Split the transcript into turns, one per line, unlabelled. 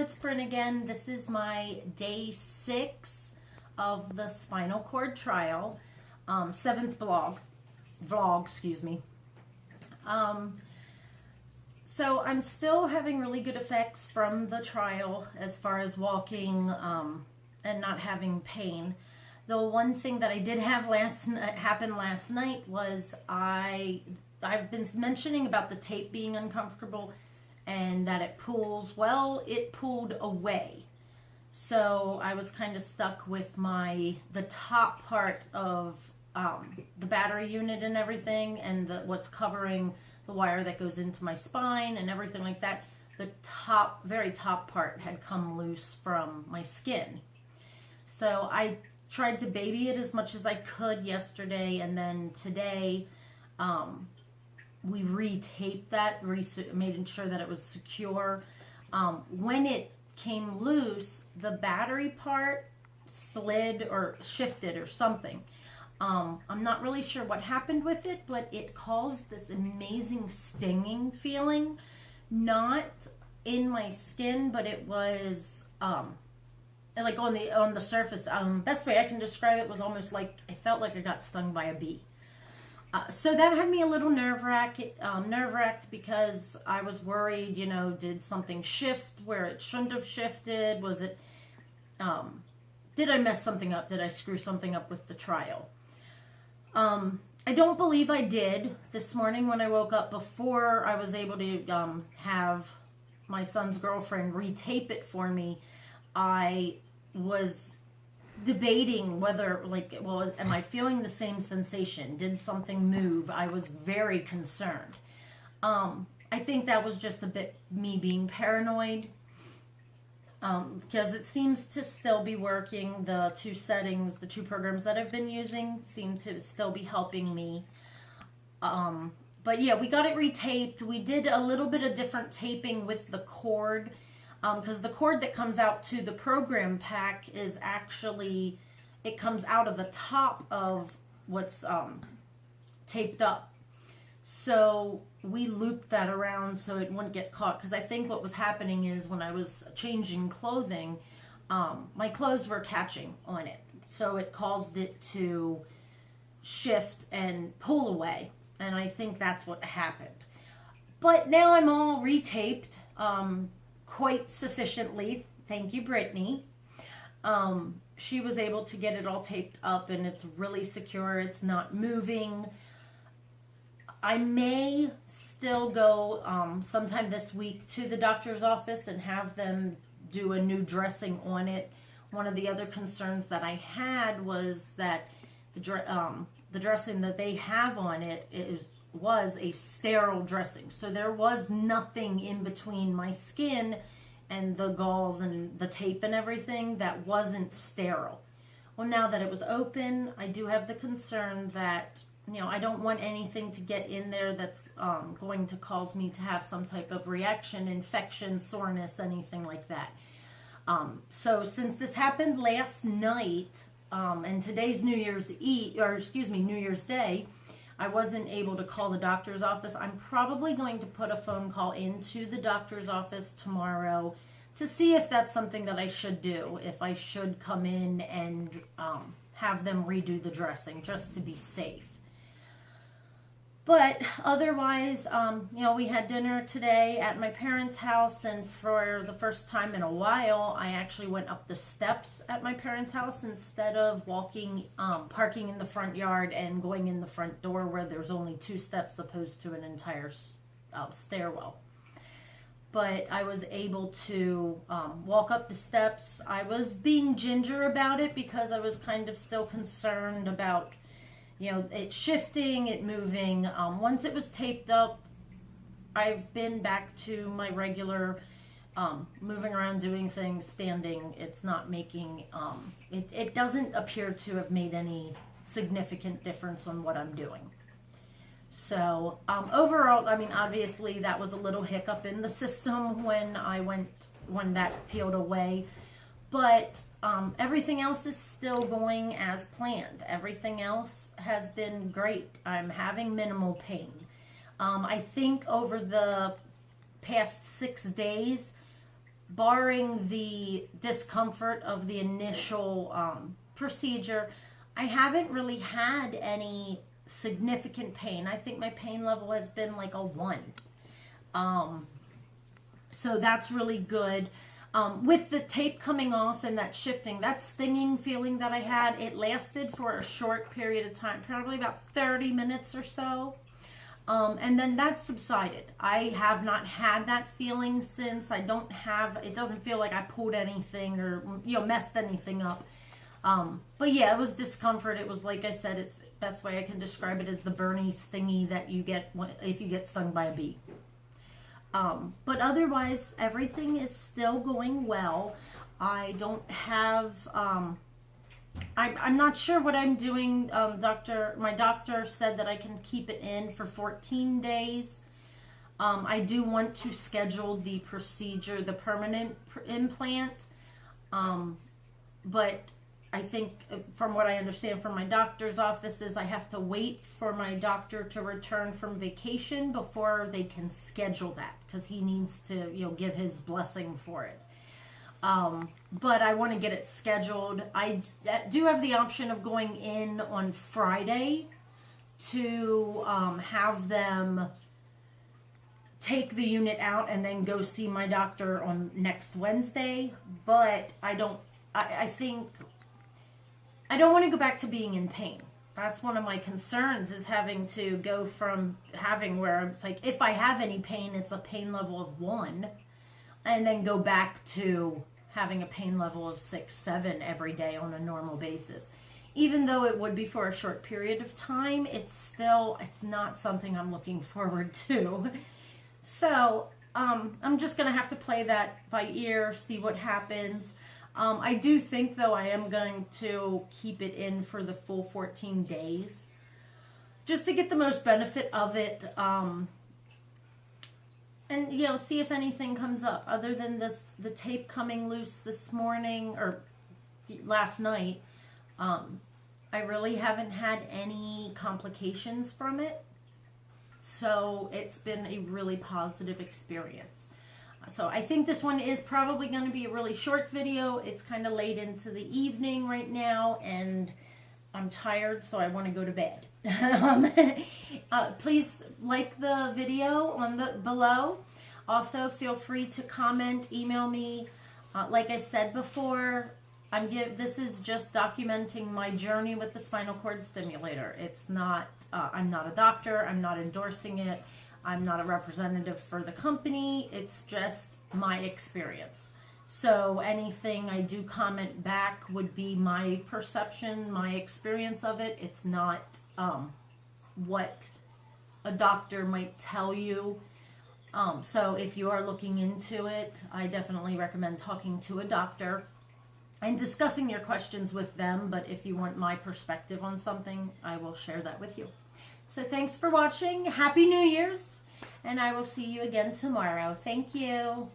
it's Bryn again. This is my day 6 of the spinal cord trial, 7th vlog, excuse me. So I'm still having really good effects from the trial as far as walking and not having pain. The one thing that I did have happen last night was I've been mentioning about the tape being uncomfortable and that it pulls. Well, it pulled away. So I was kind of stuck with the top part of the battery unit and everything, and what's covering the wire that goes into my spine and everything like that. The very top part had come loose from my skin. So I tried to baby it as much as I could yesterday, and then today we retaped that, making sure that it was secure. When it came loose, the battery part slid or shifted or something. I'm not really sure what happened with it, but it caused this amazing stinging feeling, not in my skin, but it was like on the surface. Best way I can describe it was almost like I felt like I got stung by a bee. So that had me a little nerve-wracked because I was worried, did something shift where it shouldn't have shifted? Was it, did I mess something up? Did I screw something up with the trial? I don't believe I did. This morning when I woke up, before I was able to have my son's girlfriend retape it for me, I was debating whether, am I feeling the same sensation? Did something move? I was very concerned. I think that was just a bit me being paranoid, because it seems to still be working. The two programs that I've been using seem to still be helping me. But yeah, we got it retaped. We did a little bit of different taping with the cord, because the cord that comes out to the program pack is actually, it comes out of the top of what's taped up. So we looped that around so it wouldn't get caught, because I think what was happening is when I was changing clothing, my clothes were catching on it. So it caused it to shift and pull away. And I think that's what happened. But now I'm all retaped quite sufficiently. Thank you, Brittany. She was able to get it all taped up, and it's really secure. It's not moving. I may still go sometime this week to the doctor's office and have them do a new dressing on it. One of the other concerns that I had was that the dressing that they have on it was a sterile dressing. So there was nothing in between my skin and the gauze and the tape and everything that wasn't sterile. Well, now that it was open, I do have the concern that, I don't want anything to get in there that's going to cause me to have some type of reaction, infection, soreness, anything like that. So since this happened last night, and today's New Year's Day, I wasn't able to call the doctor's office. I'm probably going to put a phone call into the doctor's office tomorrow to see if that's something that I should do, if I should come in and have them redo the dressing just to be safe. But otherwise, we had dinner today at my parents' house, and for the first time in a while, I actually went up the steps at my parents' house instead of parking in the front yard and going in the front door where there's only 2 steps opposed to an entire stairwell. But I was able to walk up the steps. I was being ginger about it because I was kind of still concerned about it shifting, it moving. Once it was taped up, I've been back to my regular moving around, doing things, standing. It's not making, it doesn't appear to have made any significant difference on what I'm doing. So overall, obviously that was a little hiccup in the system when that peeled away. But everything else is still going as planned. Everything else has been great. I'm having minimal pain. I think over the past 6 days, barring the discomfort of the initial procedure, I haven't really had any significant pain. I think my pain level has been like a 1. So that's really good. With the tape coming off and that shifting, that stinging feeling that I had, it lasted for a short period of time, probably about 30 minutes or so. And then that subsided. I have not had that feeling since. It doesn't feel like I pulled anything or, messed anything up. But yeah, it was discomfort. It was, like I said, it's the best way I can describe it is the burny, stingy that you get if you get stung by a bee. But otherwise, everything is still going well. I don't have, I'm not sure what I'm doing. My doctor said that I can keep it in for 14 days. I do want to schedule the procedure, the permanent implant. But I think from what I understand from my doctor's office is I have to wait for my doctor to return from vacation before they can schedule that, because he needs to, give his blessing for it. But I want to get it scheduled. I do have the option of going in on Friday to have them take the unit out and then go see my doctor on next Wednesday. But I think I don't want to go back to being in pain. That's one of my concerns, is having to go from having where it's like, if I have any pain, it's a pain level of 1, and then go back to having a pain level of 6, 7 every day on a normal basis. Even though it would be for a short period of time, it's not something I'm looking forward to. So I'm just going to have to play that by ear, see what happens. I do think, though, I am going to keep it in for the full 14 days, just to get the most benefit of it, and, see if anything comes up. Other than the tape coming loose this morning, or last night, I really haven't had any complications from it, so it's been a really positive experience. So I think this one is probably going to be a really short video. It's kind of late into the evening right now, and I'm tired, so I want to go to bed. Please like the video below. Also, feel free to comment, email me. Like I said before, this is just documenting my journey with the spinal cord stimulator. It's not. I'm not a doctor. I'm not endorsing it. I'm not a representative for the company. It's just my experience. So anything I do comment back would be my perception, my experience of it. It's not what a doctor might tell you. So if you are looking into it, I definitely recommend talking to a doctor and discussing your questions with them. But if you want my perspective on something, I will share that with you. So thanks for watching. Happy New Year's. And I will see you again tomorrow. Thank you.